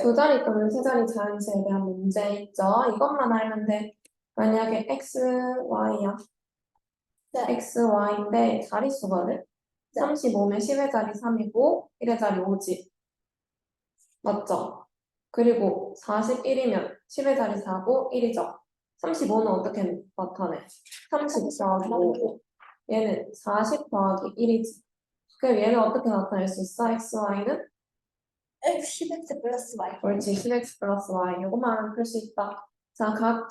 두 자리 또는 세 자리 자연수에 대한 문제 있죠? 이것만 알면 돼. 만약에 x, y야. 네. x, y인데 자릿수거든? 35면 10의 자리 3이고 1의 자리 5지. 맞죠? 그리고 41이면 10의 자리 4고 1이죠. 35는 어떻게 나타내? 30 더하기 5고 얘는 40 더하기 1이지. 그럼 얘는 어떻게 나타낼 수 있어? x, y는? x 플러스 y. 옳지, 10x 플러스 y. 요것만 풀 수 있다. 자, 각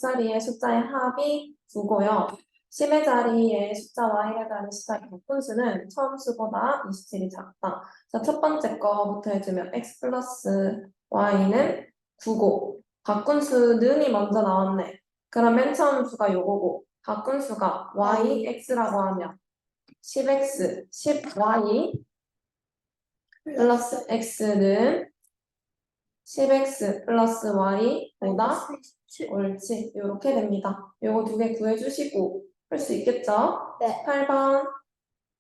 자리의 숫자의 합이 9고요. 10의 자리의 숫자와 1의 자리 숫자의 곱분수는 처음 수보다 27이 작다. 자, 첫 번째 거부터 해주면 x 플러스 y는 9고 각분수는이 먼저 나왔네. 그럼 맨 처음 수가 요거고 각분수가 y, x라고 하면 10x, 10y 플러스 x는 10x 플러스 y보다 옳지. 이렇게 됩니다. 요거 두 개 구해주시고 풀 수 있겠죠? 네. 8번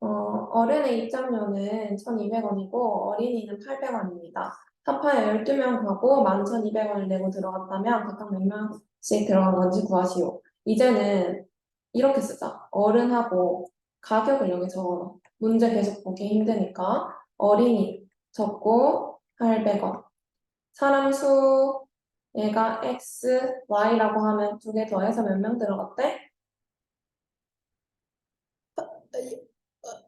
어른의 입장료는 1,200원이고 어린이는 800원입니다. 합하여 12명 가고 11,200원을 내고 들어갔다면 각각 몇 명씩 들어간 건지 구하시오. 이제는 이렇게 쓰자. 어른하고 가격을 여기 적어놔. 문제 계속 보기 힘드니까 어린이 적고 800원. 사람 수 얘가 x, y라고 하면 두 개 더해서 몇 명 들어갔대?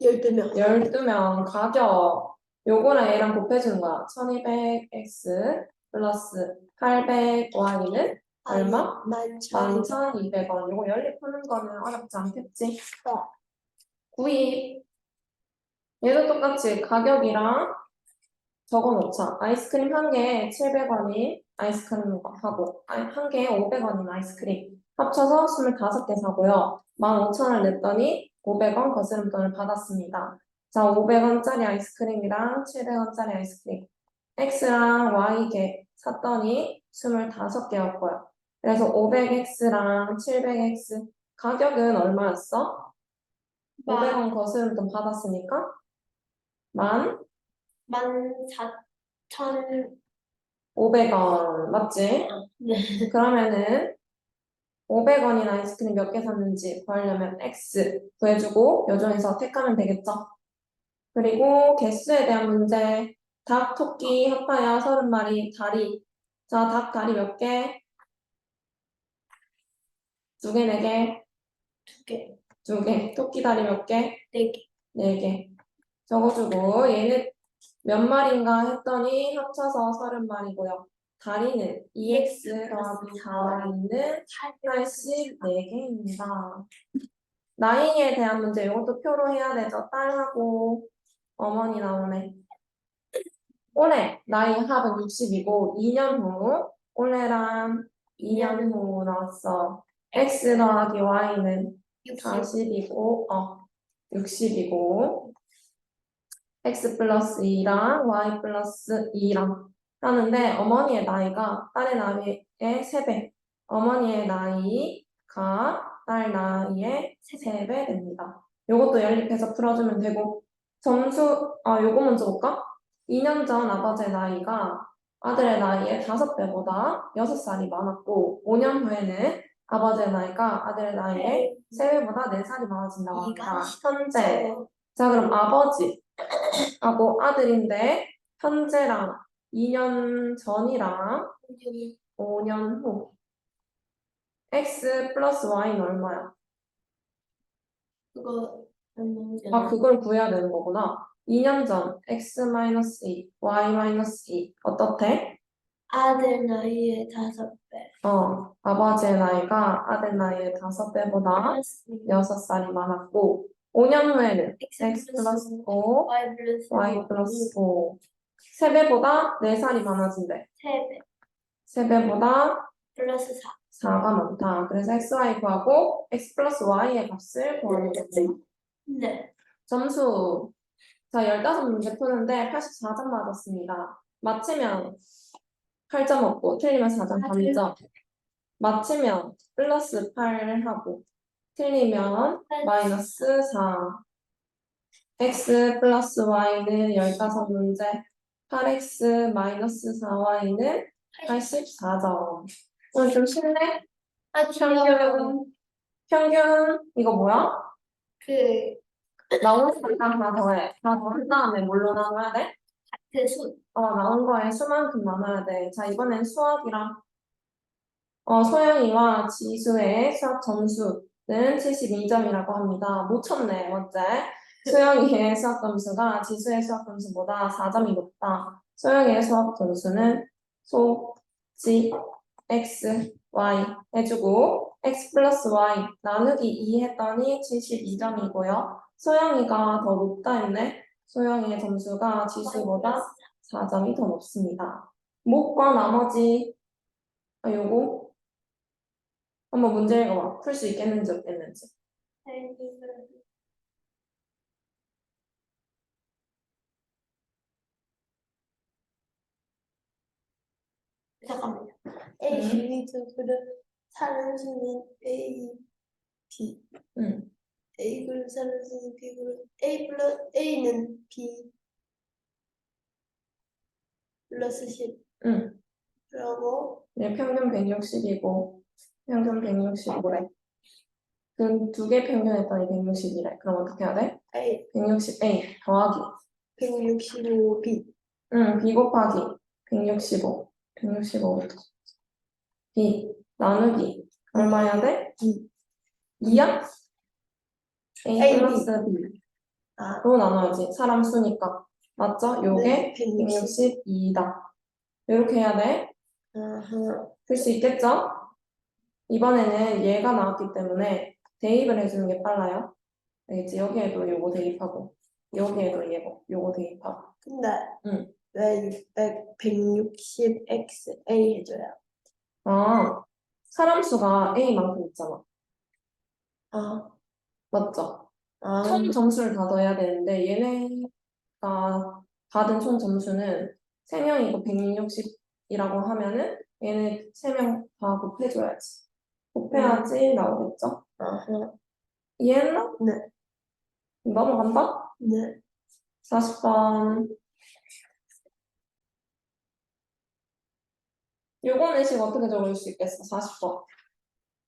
12명. 12명. 가격 요거랑 얘랑 곱해주는 거야. 1200x 플러스 800y는 얼마? 11,200원. 요거 연립 푸는 거는 어렵지 않겠지? 구입. 얘도 똑같이 가격이랑 적어놓자. 아이스크림 한 개에 700원인 아이스크림하고 한 개에 500원인 아이스크림 합쳐서 25개 사고요. 15,000원을 냈더니 500원 거스름돈을 받았습니다. 자, 500원짜리 아이스크림이랑 700원짜리 아이스크림 X랑 Y개 샀더니 25개였고요. 그래서 500X랑 700X 가격은 얼마였어? 500원 거스름돈 받았으니까 14,000. 500원 맞지? 네. 그러면은 500원인 아이스크림 몇 개 샀는지 구하려면 X 구해주고 요 중에서 택하면 되겠죠? 그리고 개수에 대한 문제 닭, 토끼 합하여 30마리 다리 자, 닭 다리 몇 개? 2개, 4개? 2개. 2개. 토끼 다리 몇 개? 4개. 4개. 적어주고 얘는 몇 마리인가 했더니 합쳐서 30마리고요. 다리는 2x 더하기 4y는 84개입니다. 나이에 대한 문제 이것도 표로 해야 되죠. 딸하고 어머니 나오네. 올해 나이 합은 60이고 2년 후 올해랑 2년 후 나왔어. x 더하기 y는 40이고 60이고 x 플러스 2랑 y 플러스 2랑 하는데 어머니의 나이가 딸의 나이의 3배 어머니의 나이가 딸 나이의 3배 됩니다. 요것도 연립해서 풀어주면 되고 점수 요거 먼저 볼까? 2년 전 아버지의 나이가 아들의 나이의 5배보다 6살이 많았고 5년 후에는 아버지의 나이가 아들의 나이의 3배보다 4살이 많아진다고 합니다. 현재 자 그럼 아버지 하고 아들인데 현재랑 2년 전이랑 5년 후 x 플러스 y는 얼마야? 그거 그걸 구해야 되는 거구나. 2년 전 x 마이너스 2, y 마이너스 2 어떻대? 아들 나이의 5배. 아버지의 나이가 아들 나이의 5배보다 6살이 많았고 5년 후에는 x 플러스 5, y 플러스 5 3배보다 4살이 많아진대. 3배. 3배보다 플러스 4. 4가 많다. 그래서 xy 구하고 x 플러스 y의 값을 구하는 거지. 네. 점수. 자, 15문제 푸는데 84점 맞았습니다. 맞히면 8점 얻고 틀리면 4점 감점. 맞히면 플러스 8하고 틀리면 마이너스 4. x 플러스 y는 15문제 8x 마이너스 4y는 84점. 오늘 좀 쉽네? 아, 귀여워. 평균, 이거 뭐야? 그, 나온 거니까 하나 더해. 다 더한 다음에 뭘로 나눠야 돼? 그 수. 나온 거에 수만큼 나눠야 돼. 자, 이번엔 수학이랑, 소영이와 지수의 수학 점수는 72점이라고 합니다. 못 쳤네, 어째? 소영이의 수학 점수가 지수의 수학 점수보다 4점이 높다. 소영이의 수학 점수는 지, x, y 해주고 x 플러스 y 나누기 2 했더니 72점이고요. 소영이가 더 높다 했네. 소영이의 점수가 지수보다 4점이 더 높습니다. 못과 나머지 요거 한번 문제 읽어봐. 풀 수 있겠는지 없겠는지. 잠깐만요. A 유니트를 사는 수는 A, B. 응. A 그룹 사는 수는 B 그룹. A 플러스 A는 B 플러스 10. 응. 그러고 네, 평균 160이고 평균 165래. 그 두 개 평균했더니 160이래. 그럼 어떻게 해야 돼? A 160A 더하기 165 B. 응, B 곱하기 165 B 나누기 얼마 해야 돼? 2야? A A, 플러스 B 아, 로 나눠야지. 사람 수니까. 맞죠? 요게 네, 162다. 이렇게 해야 돼. 아하. 풀 수 있겠죠? 이번에는 얘가 나왔기 때문에 대입을 해주는 게 빨라요. 알겠지? 여기에도 요거 대입하고 여기에도 요거 대입하고. 근데 응. 왜 160 X A 해줘요? 사람 수가 A만큼 있잖아. 아, 맞죠? 아, 총 점수를 다 더해야 되는데 얘네가 받은 총 점수는 3명이고 160이라고 하면은 얘네 3명 다 곱해줘야지. 곱해야지 나오겠죠? 아하. 이해했나? 네, 넘어간다? 네. 40번. 요거는 식 어떻게 적을 수 있겠어? 40번.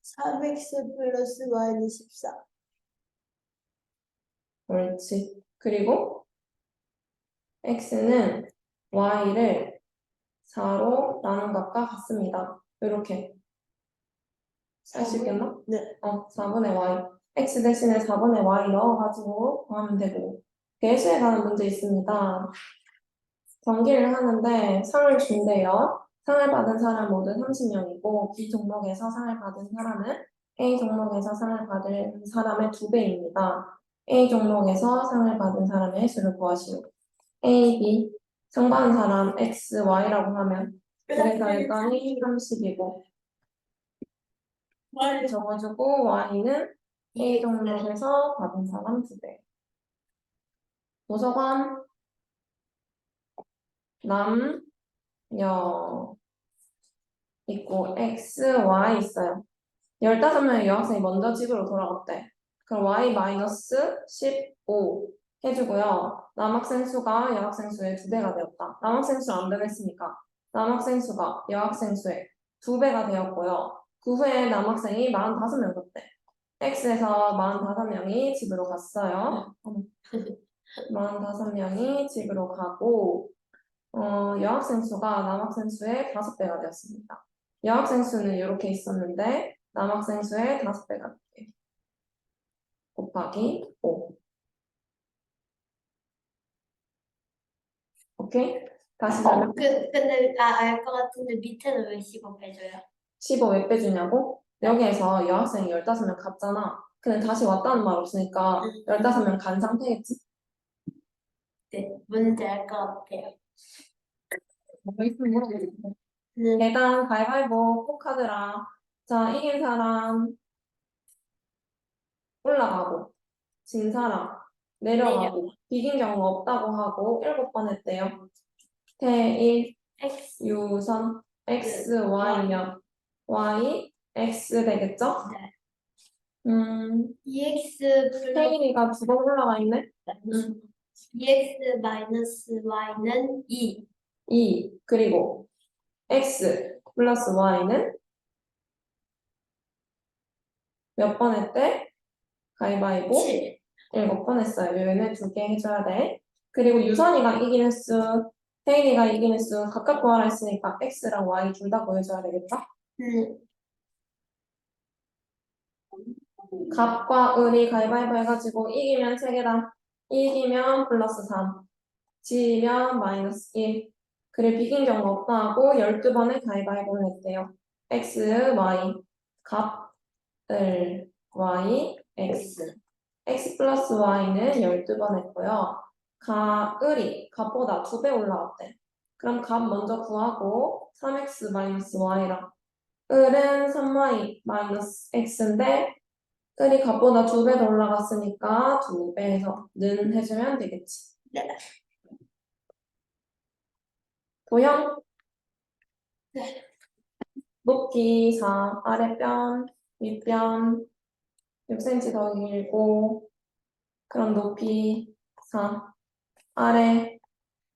3X 플러스 Y는 14. 옳지. 그리고 x는 y를 4로 나눈 것과 같습니다. 이렇게 할 수 있겠나? 네. 4분의 y. x 대신에 4분의 y 넣어가지고 구하면 되고. 배수에 관한 문제 있습니다. 경기를 하는데 상을 준대요. 상을 받은 사람 모두 30명이고 B 종목에서 상을 받은 사람은 A 종목에서 상을 받은 사람의 2배입니다. A 종목에서 상을 받은 사람의 수를 구하시오. A, B 상 받은 사람 X, Y라고 하면 그래서 일단이 30이고 적어주고 Y는 A 종목에서 받은 사람 2배. 도서관 남녀 있고 X, Y 있어요. 15명의 여학생이 먼저 집으로 돌아갔대. 그럼 Y-15 해주고요. 남학생 수가 여학생 수의 2배가 되었다. 남학생 수 안 되겠습니까? 남학생 수가 여학생 수의 2배가 되었고요. 그 후에 남학생이 45명 갔대. X에서 45명이 집으로 갔어요. 45명이 집으로 가고 여학생 수가 남학생 수의 5배가 되었습니다. 여학생 수는 이렇게 있었는데 남학생 수의 5배가 돼요. 곱하기 5. 오케이? 다시 설명. 근데 알 것 같은데 밑에는 왜 15 해줘요? 15 왜 빼주냐고? 여기에서 여학생이 15명 갔잖아. 근데 다시 왔다는 말 없으니까 15명 간 상태겠지? 네, 뭔지 알 것 같아요. 뭐 있으면 물어보겠네. 네. 계단 가위바위보 포카드라. 자, 이긴 사람 올라가고 진 사람 내려가고 비긴 경우 없다고 하고 7번 했대요. 태일 X. 유선 x y면 y x 되겠죠? 네. 2X 플러스 태일이가 2번 올라가 있네. 2X 마이너스 Y는 2. 2 그리고 x 플러스 y는 몇 번 했대? 가위바위보 7. 7번 했어요. 얘네 2개 해줘야 돼. 그리고 유선이가 이긴 횟수, 태인이가 이긴 횟수 각각 구하라 했으니까 x랑 y 둘 다 구해줘야 되겠죠? 갑과 을이 가위바위보 해가지고 이기면 3개다. 이기면 플러스 3, 지면 마이너스 1. 그래 비긴 경우 없다 하고 12번에 가위바위보를 했대요. x, y, 갑, 을, y, x. x 플러스 y는 12번 했고요. 을이 갑보다 2배 올라왔대. 그럼 갑 먼저 구하고 3x 마이너스 y랑 을은 3y 마이너스 x인데 을이 갑보다 2배 더 올라갔으니까 2배에서 는 해주면 되겠지. 네. 도형 네. 높이 4, 아랫변, 윗변 6cm 더 길고 그럼 높이 4, 아래,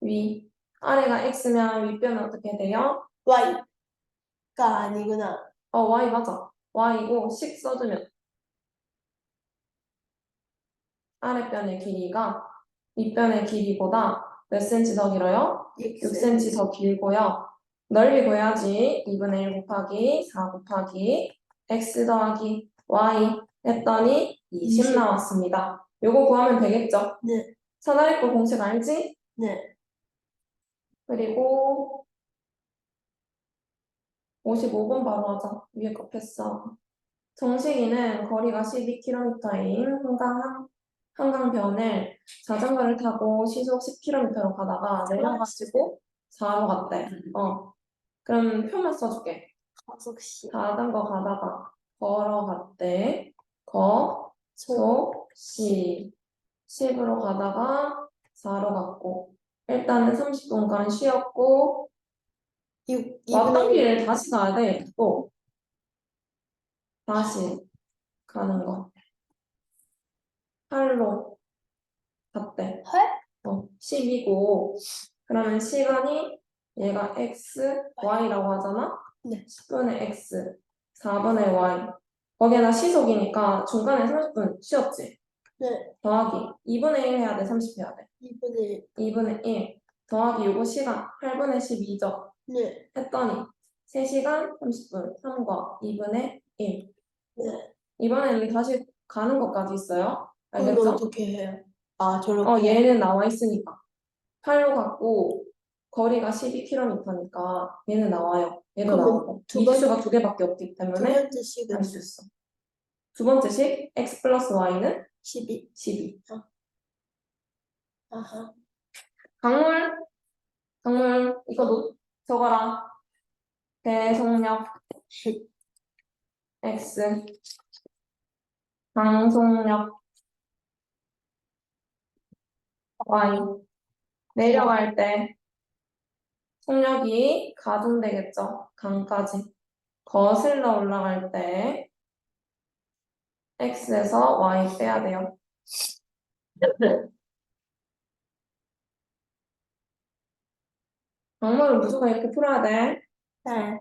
위. 아래가 x면 윗변은 어떻게 돼요? Y가 아니구나. y 맞아. y고 식 써주면 아랫변의 길이가 윗변의 길이보다 몇 cm 더 길어요? 6cm 더 길고요. 넓이 구해야지. 2분의 1 곱하기 4 곱하기 x 더하기 y 했더니 20 20. 나왔습니다. 요거 구하면 되겠죠? 네. 사다리꼴 공식 알지? 네. 그리고 55번 바로 하자. 위에 거 패스하고. 정식이는 거리가 12km인 한강변을 자전거를 타고 시속 10km로 가다가 내려가지고 4로 갔대. 그럼 표만 써줄게. 가속시. 자전거 가다가 걸어갔대. 거, 소, 시. 10으로 가다가 4로 갔고. 일단은 30분간 쉬었고 6. 왔던 길을 다시 가야 돼. 또 다시 가는 거. 8로 갔대. 10이고 그러면 시간이 얘가 x, y라고 하잖아? 네. 10분의 x, 4분의 y. 거기에다 시속이니까 중간에 30분 쉬었지? 네. 더하기 2분의 1 해야 돼, 30 해야 돼. 2분의 2분의 1 더하기 요거 시간 8분의 12죠? 네. 했더니 3시간 30분 3과 2분의 1. 네. 이번에 여기 다시 가는 것까지 있어요. 그건 알겠죠? 어떻게 해요? 아, 저렇게. 얘는 나와 있으니까. 8로 갔고 거리가 12km니까 얘는 나와요. 얘도 그러면 나오고. 두 번- 미수가 2개밖에 없기 두 때문에 번째 식은 알 수 있어. 두 번째 식 x 플러스 y는 12. 12. 아하. 강물 이거 적어라. 배속력 x 방속력 y 내려갈 때 속력이 가중되겠죠. 강까지. 거슬러 올라갈 때 x에서 y 빼야 돼요. 강물은 무조건 이렇게 풀어야 돼. 네.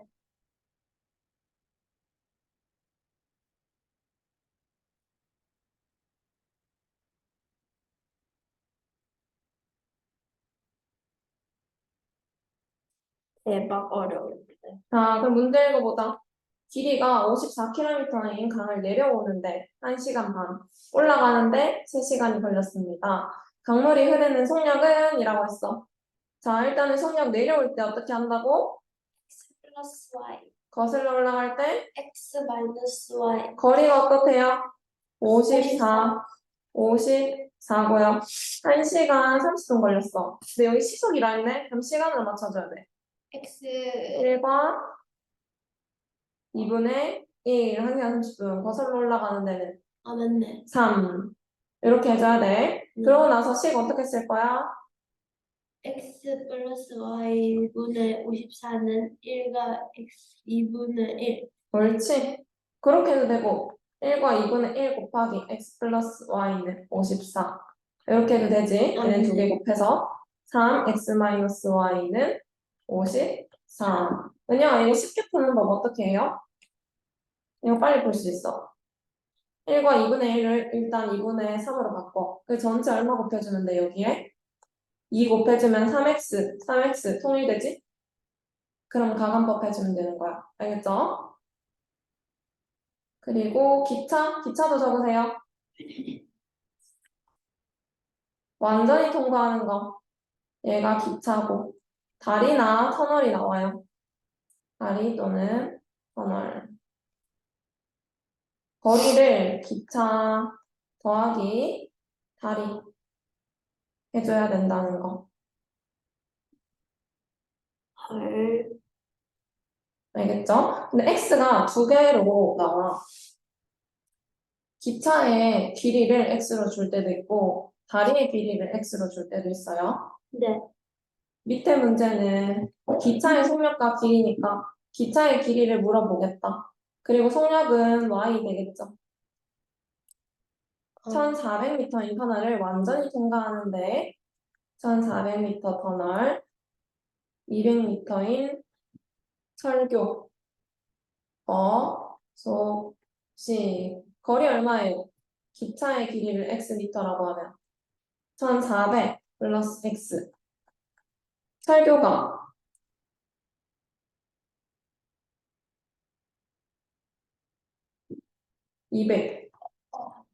대박 어려운데. 자, 그럼 문제 읽어보자. 길이가 54km인 강을 내려오는데 1시간 반, 올라가는데 3시간이 걸렸습니다. 강물이 흐르는 속력은? 이라고 했어. 자, 일단은 속력 내려올 때 어떻게 한다고? x 플러스 y. 거슬러 올라갈 때 x 마이너스 y. 거리가 어떻대요? 54, 54고요. 1시간 30분 걸렸어. 근데 여기 시속이라 했네? 그럼 시간으로 맞춰줘야 돼. x 1과 2분의 1, 1시간 30분. 거슬러 올라가는 데는 아 맞네. 3. 이렇게 해줘야 돼. 그러고 나서 식 어떻게 쓸 거야? x 플러스 y 분의 54는 1과 x 2분의 1. 옳지. 그렇게 해도 되고 1과 2분의 1 곱하기 x 플러스 y는 54. 이렇게 해도 되지. 얘는 두 개 곱해서 3x 마이너스 y는 54. 은영아, 이거 쉽게 푸는 법 어떻게 해요? 이거 빨리 풀 수 있어. 1과 2분의 1을 일단 2분의 3으로 바꿔. 그 전체 얼마 곱해주면 돼, 여기에? 2 곱해주면 3x, 3x 통일되지? 그럼 가간법 해주면 되는 거야. 알겠죠? 그리고 기차도 적으세요. 완전히 통과하는 거. 얘가 기차고. 다리나 터널이 나와요. 다리 또는 터널. 거리를 기차 더하기 다리 해줘야 된다는 거. 헐. 알겠죠? 근데 x가 두 개로 나와. 기차의 길이를 x로 줄 때도 있고 다리의 길이를 x로 줄 때도 있어요. 네. 밑에 문제는 기차의 속력과 길이니까 기차의 길이를 물어보겠다. 그리고 속력은 y 되겠죠. 1400m인 터널을 완전히 통과하는데 1400m 터널 200m인 철교 소시 거리 얼마예요? 기차의 길이를 x미터라고 하면 1400 플러스 x 철교가 200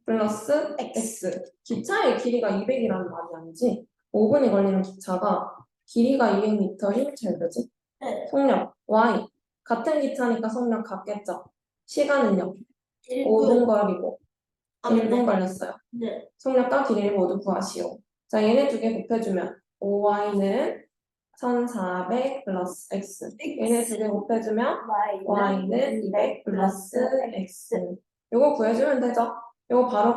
플러스 x 기차의 길이가 200이라는 말이 아니지 5분이 걸리는 기차가 길이가 200m인 철교지 네. 속력 y 같은 기차니까 속력 같겠죠 시간은요 5분 1분. 걸리고 아, 1분 맞네. 걸렸어요 네. 속력과 길이를 모두 구하시오. 자, 얘네 두 개 곱해주면 5y는 1400 플러스 x. 얘네 두 개 곱해주면 y는 200 플러스 x. 요거 구해주면 되죠? 요거 바로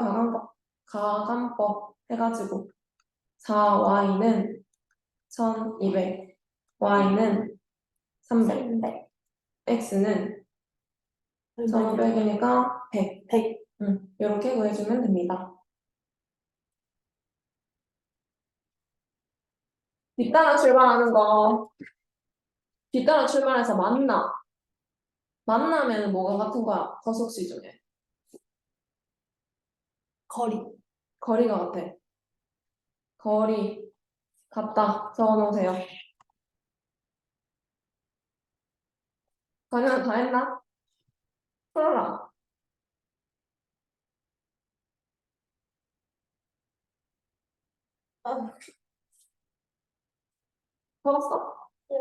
가간법 해가지고 4y는 1200, y는 300, x는 1500이니까 100. 100. 이렇게 구해주면 됩니다. 뒤따라 출발하는 거. 뒤따라 출발해서 만나면 뭐가 같은 거야? 거속시 중에. 거리. 거리가 같아. 거리. 같다. 적어놓으세요. 과연 다 했나? 풀어라. 아, 풀었어? 네.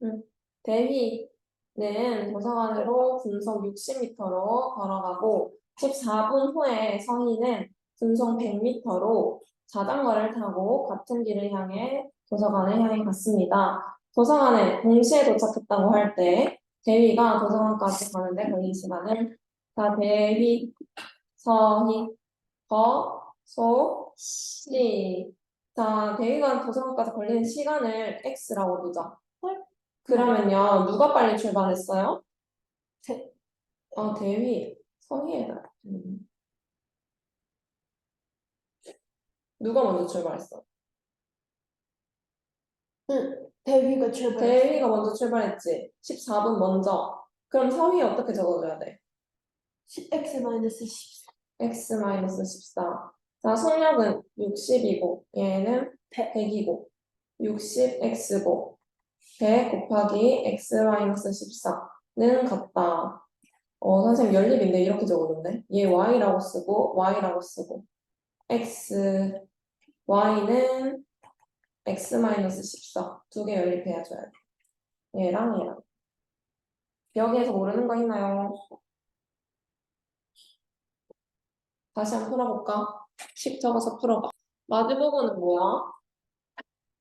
응. 대휘는 도서관으로 분속 60m로 걸어가고 14분 후에 성희는 분속 100m로 자전거를 타고 같은 길을 향해 도서관을 향해 갔습니다. 도서관에 동시에 도착했다고 할 때 대휘가 도서관까지 가는데 걸린 시간은 자 대휘, 서희, 거, 시. 자 대휘가 도서관까지 걸리는 시간을 x라고 두자. 그러면요, 누가 빨리 출발했어요? 대- 대휘, 성희애가. 누가 먼저 출발했어? 대위가 출발했어요. 대휘가 먼저 출발했지. 14분 먼저. 그럼 성희 어떻게 적어줘야 돼? 10x-14. x-14. 자, 속력은 60이고, 얘는 100이고, 60x고, 100 곱하기 x-14는 같다. 선생님 연립인데 이렇게 적어줬네. 얘 y라고 쓰고, y라고 쓰고. x, y는 x-14 두 개 연립해줘야 돼. 얘랑 얘랑. 여기에서 모르는 거 있나요? 다시 한번 풀어볼까? 10 적어서 풀어봐. 마주보고는 뭐야?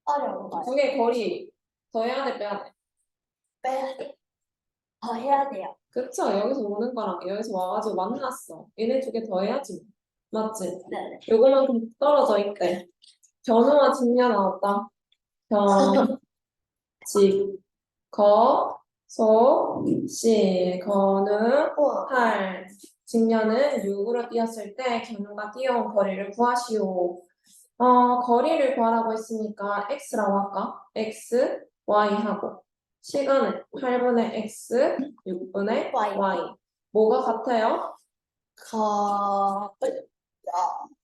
어려워요. 두 개 거리 더해야 돼, 빼야 돼? 빼야 돼. 더 해야 돼요. 그쵸? 여기서 오는 거랑 여기서 와가지고 만났어. 얘네 두 개 더해야지. 맞지? 네. 요거만큼 떨어져 있대. 견우와 직녀 나왔다. 견, 직, 거, 소, 시. 거는 우와. 8. 직녀는 6으로 띄었을 때 견우가 띄어온 거리를 구하시오. 거리를 구하라고 했으니까 x라고 할까? x, y하고 시간은 8분의 x, 6분의 Y. y. 뭐가 같아요?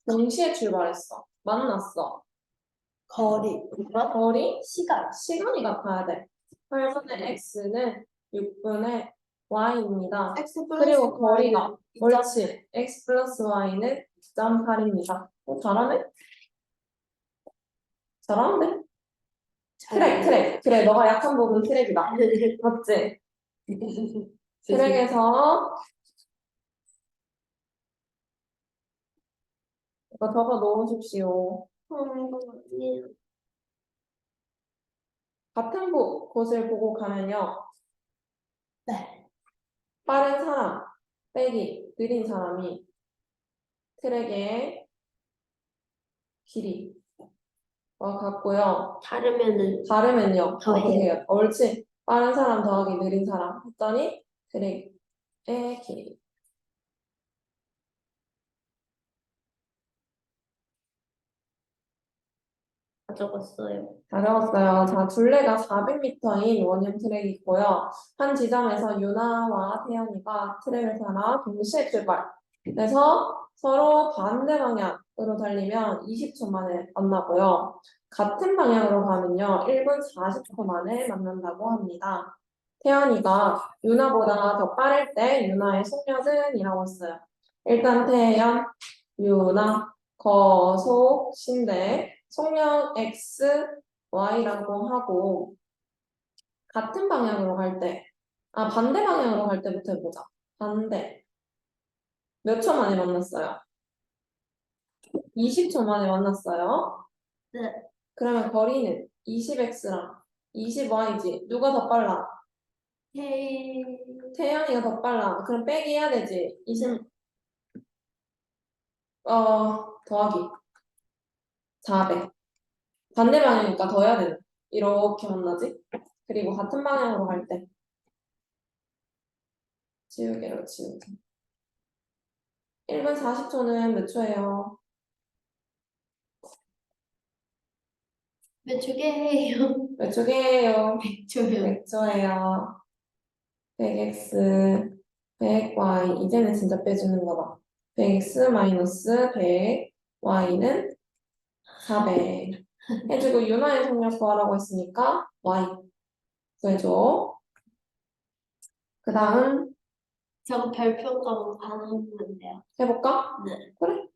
동시에 출발했어. 만났어. 거리. 거리? 시간. 시간이 같아야 돼. 8분의 x는 6분의 y입니다. X 그리고 거리가 Y는 옳지. x 플러스 y는 2.8입니다. 잘하네? 잘하는데? 트랙. 그래, 너가 약한 부분 트랙이다. 맞지? 트랙에서 이거 적어 놓으십시오. 아니에요. 같은 곳을 보고 가면요. 네. 빠른 사람 빼기 느린 사람이 트랙의 길이와 같고요. 다르면요. 더해요. 어떻게 해요? 옳지. 빠른 사람 더하기 느린 사람 했더니 트랙의 길이. 다 적었어요. 잘 적었어요. 자, 둘레가 400m인 원형 트랙이 있고요. 한 지점에서 유나와 태연이가 트랙을 타러 동시에 출발. 그래서 서로 반대 방향으로 달리면 20초 만에 만나고요. 같은 방향으로 가면요. 1분 40초 만에 만난다고 합니다. 태연이가 유나보다 더 빠를 때 유나의 속력은 이라고 했어요. 일단 태연, 유나, 거속, 신대, 속력 x, y라고 하고 같은 방향으로 갈 때, 반대 방향으로 갈 때부터 해보자. 반대. 몇 초 만에 만났어요? 20초 만에 만났어요. 네. 그러면 거리는 20x랑 20y지. 누가 더 빨라? 헤이. 태연이가 더 빨라. 그럼 빼기 해야 되지. 20, 더하기 400. 반대 방향이니까 더해야 되는. 이렇게 만나지? 그리고 같은 방향으로 갈 때. 지우개로 지우기. 1분 40초는 몇 초예요? 몇 초게요? 몇 초게요? 100초요. 100초예요. 100x, 100y. 이제는 진짜 빼주는 거다. 100x 마이너스 100, y는 400. 해주고 윤화의 속력 구하라고 했으니까 y 구해줘. 그 다음 저 별표가 안 하면 돼요. 해볼까? 네. 그래.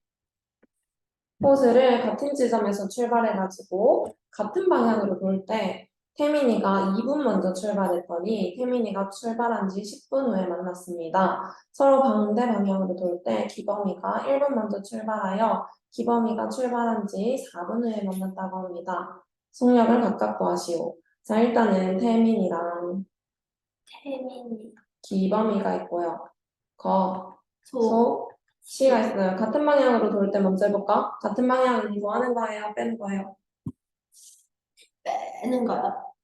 코스를 같은 지점에서 출발해가지고 같은 방향으로 돌 때 태민이가 2분 먼저 출발했더니 태민이가 출발한 지 10분 후에 만났습니다. 서로 반대 방향으로 돌 때 기범이가 1분 먼저 출발하여 기범이가 출발한 지 4분 후에 만났다고 합니다. 속력을 각각 구하시오. 자, 일단은 태민이랑 태민이. 기범이가 있고요. 소. 시가 있어요. 같은 방향으로 돌 때 먼저 해볼까? 같은 방향은 뭐 하는 거예요? 빼는 거예요? 빼는 거요.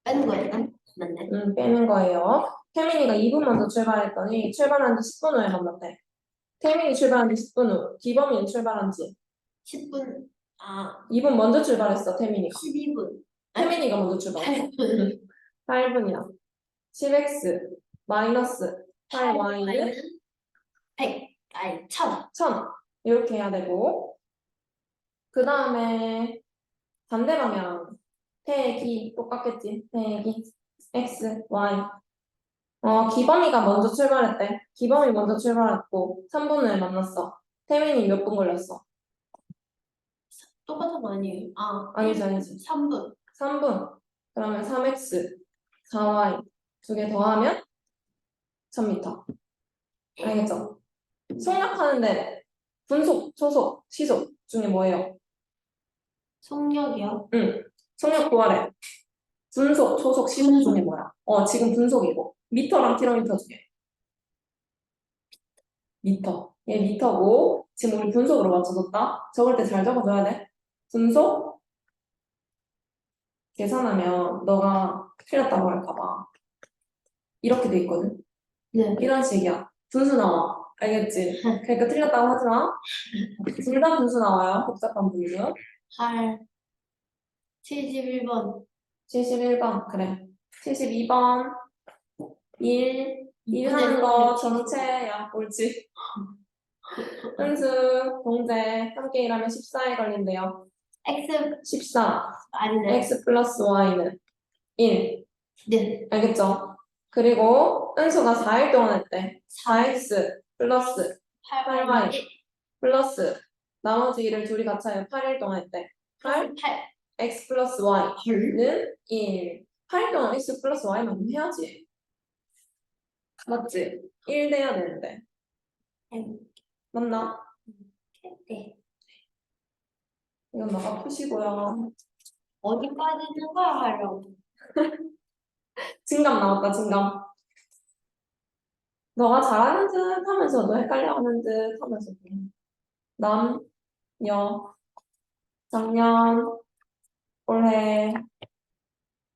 빼는 거예요? 맞네. 빼는 거예요. 태민이가 2분 먼저 출발했더니 출발한 지 10분 후에 만났대. 태민이 출발한 지 10분 후, 기범이는 출발한 지 10분. 2분 먼저 출발했어, 태민이가. 12분. 태민이가 먼저 출발했어. 8분. 8분이야. 10x 마이너스 8y는 100. 아니, 1000. 1000. 이렇게 해야 되고 그 다음에 반대 방향 태기 똑같겠지. 태기 x, y. 기범이가 먼저 출발했대. 기범이 먼저 출발했고 3분 후에 만났어. 태민이 몇 분 걸렸어? 똑같은 거 아니에요? 아니지. 3분. 3분. 그러면 3x, 4y 두 개 더하면 1000m. 알겠죠? 속력하는데 분속, 초속, 시속 중에 뭐예요? 속력이요? 속력 구하래. 분속, 초속, 시속 중에 뭐야? 지금 분속이고 미터랑 킬로미터 중에 미터. 얘 미터고 지금 우리 분속으로 맞춰줬다. 적을 때 잘 적어줘야 돼. 분속 계산하면 너가 틀렸다고 할까봐 이렇게 돼 있거든. 네. 이런 식이야. 분수 나와. 알겠지? 그러니까 틀렸다고 하지 마. 둘 다 분수 나와요. 복잡한 분수. 8. 71번. 71번, 그래. 72번, 1 하는 거 전체야, 옳지. 분수, 공제, 함께 일하면 14일 걸린대요. X 14, 아니네. x 플러스 y는 1, 네. 알겠죠? 그리고 은수가 4일 동안 했대. 4x 플러스 8y 플러스 나머지 일을 둘이 같이 하여 8일 동안 했대. 8, 8. x 플러스 y는 1. 8일 동안 x 플러스 y만 해야지. 맞지? 1 돼야 되는데. 맞나? 네. 이건 너가 푸시고요. 어디까지는 걸 하려고? 진감 나왔다, 진감. 너가 잘하는 듯 하면서도 헷갈려하는 듯 하면서도. 남, 여, 작년, 올해.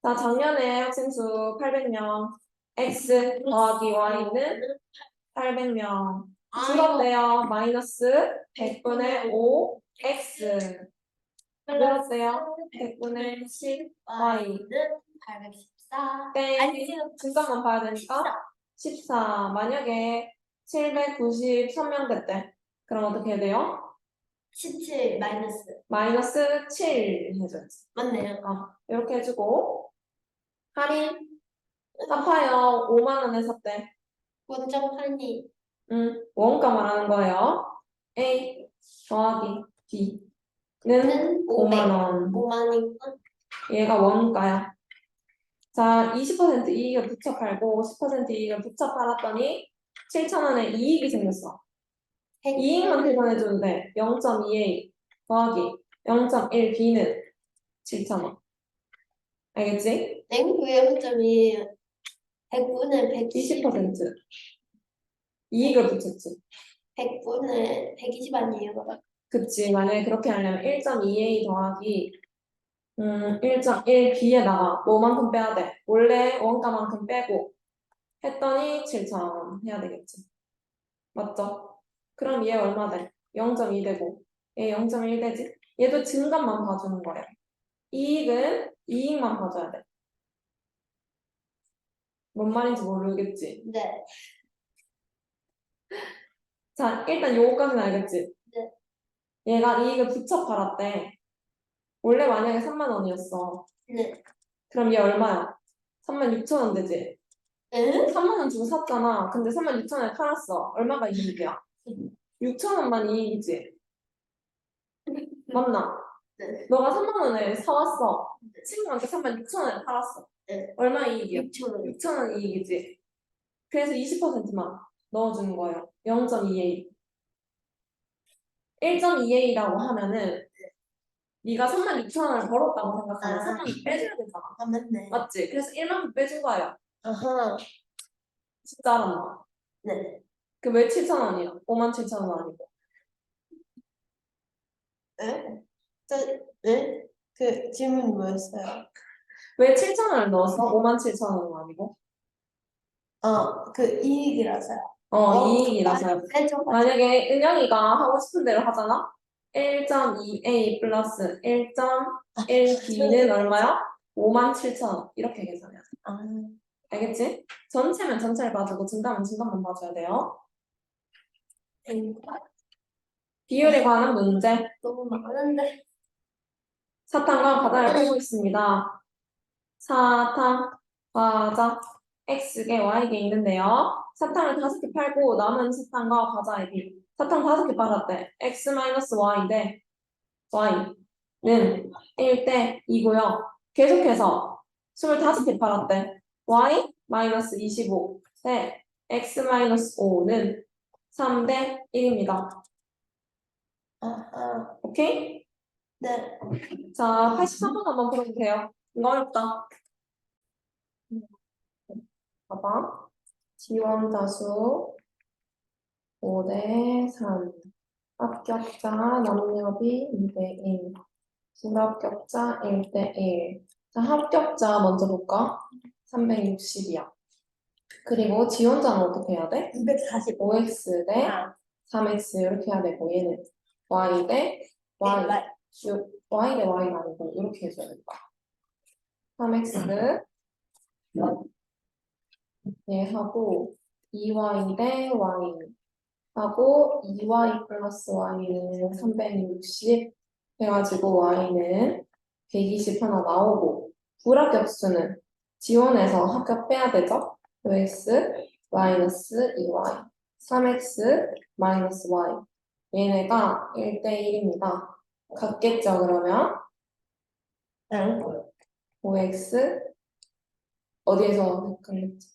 자, 작년에 학생 수 800명. x 더하기 y는 800명. 줄었대요. 마이너스 100분의 5 x. 늘었대요. 100분의 10 y. Y는 814. 땡. 아니, 지금 중간만 봐야 되니까 14. 만약에 793명 됐대. 그럼 어떻게 해야 돼요? 17 마이너스. 마이너스 7 해줘야지. 맞네요. 이렇게 해주고 할인 사파이어 5만 원에 샀대. 원정 할인. 원가 말하는 거예요. A 더하기 B는 5만 원. 5만이고. 얘가 원가야. 자, 20% 이익을 붙여 팔고 10% 이익을 붙여 팔았더니 7,000원에 이익이 생겼어. 이익만 계산해주면 돼. 0.2A 더하기 0.1B는 7,000원. 알겠지? 땡그의 허점이 100분의 120. 20% 이익을 붙였지. 100분의 120 아니에요, 그럼? 그치. 만약에 그렇게 하려면 1.2A 더하기 1.1B에다가 뭐만큼 빼야 돼? 원래 원가만큼 빼고 했더니 7,000원 해야 되겠지. 맞죠? 그럼 얘 얼마 돼? 0.2 되고 얘 0.1 되지? 얘도 증감만 봐주는 거야. 이익은 이익만 봐줘야 돼. 뭔 말인지 모르겠지? 네. 자, 일단 요거까지는 알겠지? 네. 얘가 이익을 붙여 팔았대. 원래 만약에 3만 원이었어. 네. 그럼 얘 얼마야? 36,000원 되지? 응? 3만 원 주고 샀잖아. 근데 36,000원에 팔았어. 얼마가 이익이야? 6,000원만 이익이지? 맞나? 네. 너가 3만 원에 사왔어. 친구한테 36,000원에 팔았어. 네. 얼마 이익이야? 6,000원. 6,000원 이익이지? 그래서 20%만 넣어주는 거예요. 0.2A. 1.2A라고 하면은 네가 36,000원을 벌었다고 생각하면 3만 원 빼줘야 되잖아. 아, 맞네. 맞지? 그래서 1만큼 빼준 거예요. 아하. 진짜 알았나? 네. 그 왜 7,000원이야? 57,000원 아니고. 에? 네? 그 질문이 뭐였어요? 왜 7,000원을 넣었어? 57,000원은 아니고. 그 이익이라서요. 이익이라서요. 빼줘. 만약에 은영이가 하고 싶은 대로 하잖아? 1.2A 플러스 1.1B는 얼마야? 57,000원. 이렇게 계산해야 돼. 아, 알겠지? 전체면 전체를 봐주고 증감은 증감만 봐줘야 돼요. 비율에 관한 문제. 너무 많은데. 사탕과 과자를 팔고 있습니다. 사탕, 과자, X개, Y개 있는데요. 사탕을 5개 팔고 남은 사탕과 과자의 비. 사탕 5개 팔았대. X-Y 대 Y는 1대 2고요. 계속해서 25개 팔았대. Y-25 대 X-5는 3대 1입니다. 아하. 오케이? 네. 자, 83번 한번 풀어주세요. 이거 어렵다. 봐봐. 지원자수 5대 3. 합격자 남녀비 2대 1. 불합격자 1대 1. 자, 합격자 먼저 볼까? 360이야. 그리고 지원자는 어떻게 해야 돼? 240. 5x 대 아, 3x 이렇게 해야 되고 얘는 y 대 y. y 대 y가 아니고 이렇게 해줘야 된다. 3x 예, 하고 2y 대 y 하고 2y 플러스 y는 360 해가지고 y는 120 하나 나오고 불합격수는 지원해서 합격 빼야 되죠? x 마이너스 2y 3x 마이너스 y 얘네가 1대1입니다. 같겠죠 그러면? 응. 5x 어디에서 같겠지?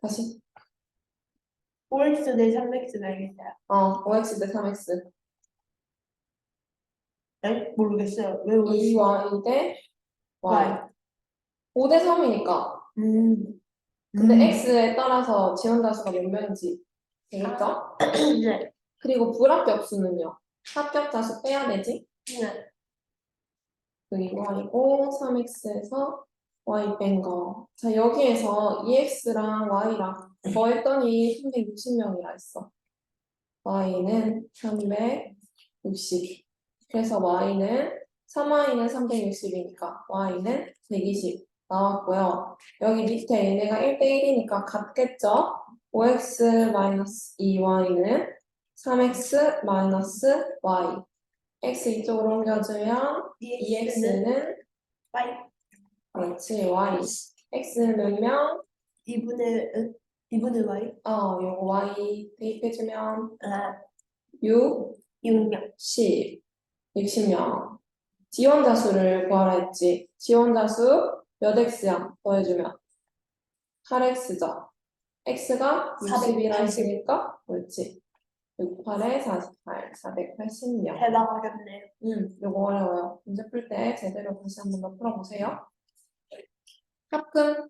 다시 5x 대 3x 알겠어요. 5x 대 3x 네? 모르겠어요. 왜 5x? 2y 대 y y. 5대 3이니까 근데 x에 따라서 지원자수가 몇 명인지 되겠죠? 네. 그리고 불합격수는요? 합격자수 빼야 되지? 네. 그리고 아니고 3x에서 y 뺀 거. 자 여기에서 2x랑 y랑 더했더니 360명이라 했어. y는 360. 그래서 y는 3y는 360이니까 y는 120 나왔고요. 여기 밑에 얘네가 1대1이니까 같겠죠? 5x 마이너스 2y는 3x 마이너스 y. x 이쪽으로 옮겨주면 2x는 y. 그렇지 y. x는 몇 명? 2분의 y. 요거 y 대입해주면 아, 6, 6명. 10, 60명. 지원자 수를 구하라 했지. 지원자 수 몇 x야? 더해주면 8x죠. x가 60이라 480. 했으니까 그렇지. 6, 8에 48, 480명. 대박 어렵네요. 요거 어려워요. 문제 풀 때 제대로 다시 한 번 더 풀어보세요. 합금.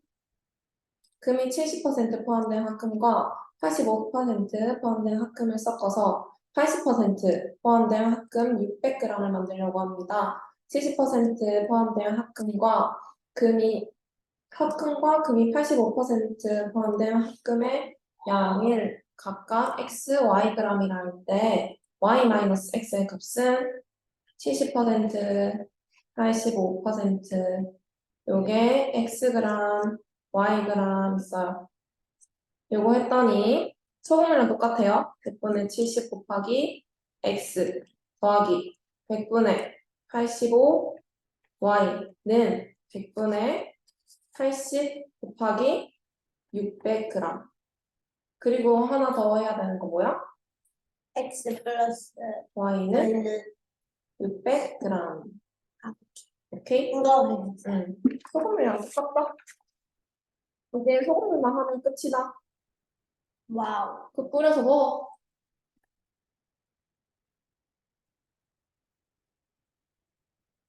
금이 70% 포함된 합금과 85% 포함된 합금을 섞어서 80% 포함된 합금 600g을 만들려고 합니다. 70% 포함된 합금과 금이 85% 포함된 합금의 양을 각각 x, y g이라 할 때 y-x의 값은 70%, 85% 요게 x 그램, y 그램 있어요. 요거 했더니 소금이랑 똑같아요. 100분의 70 곱하기 x 더하기 100분의 85 y는 100분의 80 곱하기 600g. 그리고 하나 더 해야 되는 거 뭐야? x 플러스 y는 y는 600g. 오케이? 이거 소금이랑 똑같다. 이제 소금만 하면 끝이다. 와우. 그 뿌려서 먹어.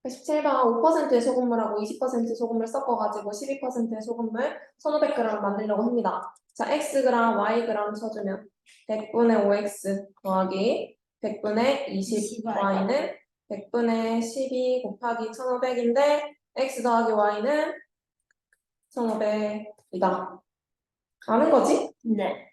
17번 5%의 소금물하고 20% 소금을 섞어가지고 12%의 소금물 1500g을 만들려고 합니다. 자, xg, yg 쳐주면 100분의 5x 더하기 100분의 20y는 100분의 12 곱하기 1500인데 x 더하기 y는 1500이다. 아는 거지? 네.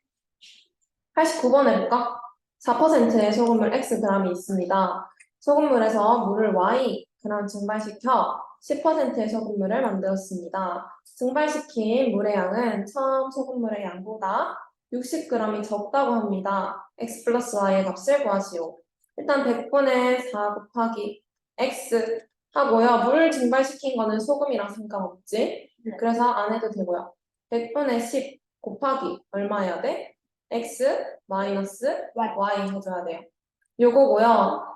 89번 해볼까? 4%의 소금물 xg이 있습니다. 소금물에서 물을 y 그램 증발시켜 10%의 소금물을 만들었습니다. 증발시킨 물의 양은 처음 소금물의 양보다 60g이 적다고 합니다. x 플러스 y의 값을 구하시오. 일단 100분의 4 곱하기 x 하고요. 물 증발시킨 거는 소금이랑 상관없지. 네. 그래서 안 해도 되고요. 100분의 10 곱하기 얼마 해야 돼? x 마이너스 y 해줘야 돼요. 요거고요.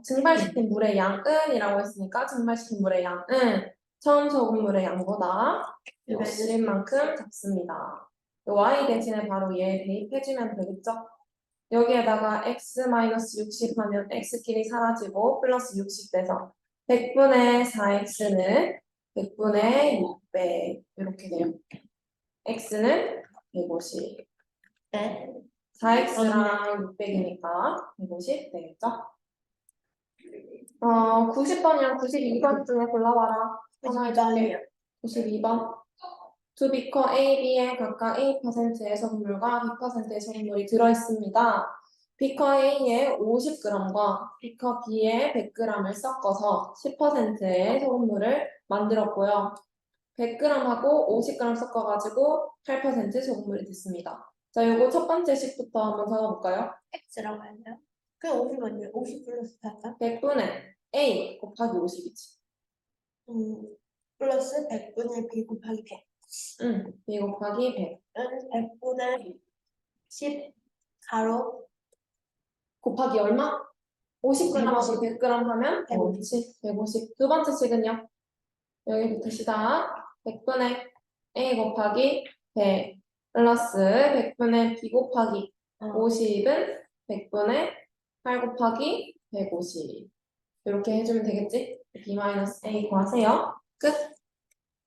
증발시킨 물의 양은이라고 했으니까 증발시킨 물의 양은 처음 소금물의 양보다 60만큼 작습니다. y 대신에 바로 얘 대입해주면 되겠죠? 여기에다가 x 마이너스 60 하면 x끼리 사라지고 플러스 60 돼서 100분의 4x는 100분의 600 이렇게 돼요. x는 150. 네. 4x랑 600이니까 150 되겠죠? 90번이랑 92번 중에 골라봐라. 하나 해줄게. 92번. 두 비커 A, B에 각각 A%의 소금물과 B%의 소금물이 들어있습니다. 비커 A에 50g과 비커 B에 100g을 섞어서 10%의 소금물을 만들었고요. 100g하고 50g 섞어가지고 8% 소금물이 됐습니다. 자, 요거 첫 번째 식부터 한번 적어볼까요? X라고 하나요? 그냥 50 아니에요? 50 플러스 8가? 100분의 A 곱하기 50이지. 플러스 100분의 B 곱하기 100. B 곱하기 100 100분의 10 가로 곱하기 얼마? 50g하고 150. 100g 하면 150. 그렇지, 150. 두 번째 식은요? 여기부터 시작. 100분의 A 곱하기 100 플러스 100분의 B 곱하기 50은 100분의 8 곱하기 150. 이렇게 해주면 되겠지? B-A 구하세요. 끝.